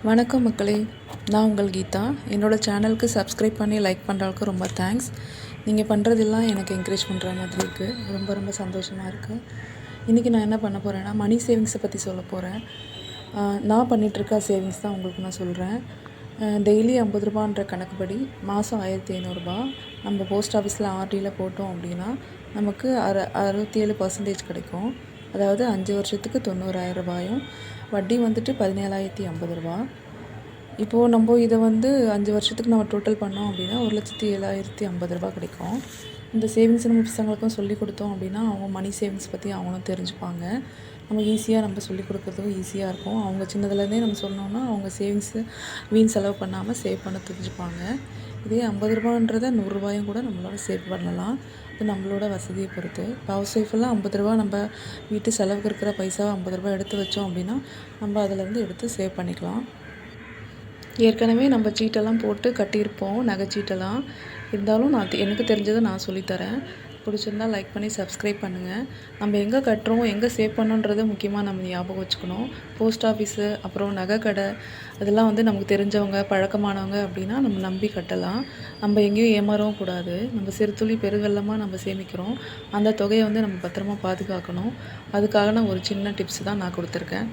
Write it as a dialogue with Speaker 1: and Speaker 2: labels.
Speaker 1: வணக்கம் மக்களே, நான் உங்கள் கீதா. என்னோடய சேனலுக்கு சப்ஸ்கிரைப் பண்ணி லைக் பண்ணுறதுக்கு ரொம்ப தேங்க்ஸ். நீங்கள் பண்ணுறதெல்லாம் எனக்கு என்கரேஜ் பண்ணுற மாதிரி இருக்குது. ரொம்ப ரொம்ப சந்தோஷமாக இருக்குது. இன்றைக்கி நான் என்ன பண்ண போகிறேன்னா, மணி சேவிங்ஸை பற்றி சொல்ல போகிறேன். நான் பண்ணிகிட்ருக்க சேவிங்ஸ் தான் உங்களுக்கு நான் சொல்கிறேன். டெய்லி 50 ரூபான்ற கணக்குப்படி மாதம் 1500 நம்ம போஸ்ட் ஆஃபீஸில் ஆர்டியில் போட்டோம் அப்படின்னா நமக்கு 67% கிடைக்கும். அதாவது 5 வருஷத்துக்கு 90,000 ரூபாயும், வட்டி வந்துட்டு 17,050 இப்போது நம்ம இதை 5 வருஷத்துக்கு நம்ம டோட்டல் பண்ணோம் அப்படின்னா 1,07,050 கிடைக்கும். இந்த சேவிங்ஸ் நம்ம பசங்களுக்கும் சொல்லி கொடுத்தோம் அப்படின்னா அவங்க மணி சேவிங்ஸ் பற்றி அவங்களும் தெரிஞ்சுப்பாங்க. நம்ம ஈஸியாக நம்ம சொல்லிக் கொடுக்குறதுக்கும் ஈஸியாக இருக்கும். அவங்க சின்னதுலேருந்தே நம்ம சொன்னோன்னா அவங்க சேவிங்ஸு வீண் செலவு பண்ணாமல் சேவ் பண்ண தெரிஞ்சுப்பாங்க. இதே 50 ரூபான்றதை 100 ரூபாயும் கூட நம்மளோட சேவ் பண்ணலாம். அது நம்மளோட வசதியை பொறுத்து. இப்போ ஹவுஸ் ஒய்ஃபெல்லாம் 50 ரூபா நம்ம வீட்டு செலவுக்கு இருக்கிற பைசாவை 50 ரூபா எடுத்து வச்சோம் அப்படின்னா நம்ம அதிலேருந்து எடுத்து சேவ் பண்ணிக்கலாம். ஏற்கனவே நம்ம சீட்டெல்லாம் போட்டு கட்டியிருப்போம், நகைச்சீட்டெல்லாம். இருந்தாலும் எனக்கு தெரிஞ்சதை நான் சொல்லித்தரேன். பிடிச்சிருந்தா லைக் பண்ணி சப்ஸ்கிரைப் பண்ணுங்கள். நம்ம எங்கே கட்டுறோம், எங்கே சேவ் பண்ணோன்றதை முக்கியமாக நம்ம ஞாபகம் வச்சுக்கணும். போஸ்ட் ஆஃபீஸு, அப்புறம் நகை கடை, அதெல்லாம் நமக்கு தெரிஞ்சவங்க, பழக்கமானவங்க அப்படின்னா நம்ம நம்பி கட்டலாம். நம்ம எங்கேயும் ஏமாறவும் கூடாது. நம்ம சிறுதுளி பெருவெள்ளமாக நம்ம சேமிக்கிறோம். அந்த தொகையை நம்ம பத்திரமா பாதுகாக்கணும். அதுக்காக நான் ஒரு சின்ன டிப்ஸ் தான் நான் கொடுத்துருக்கேன்.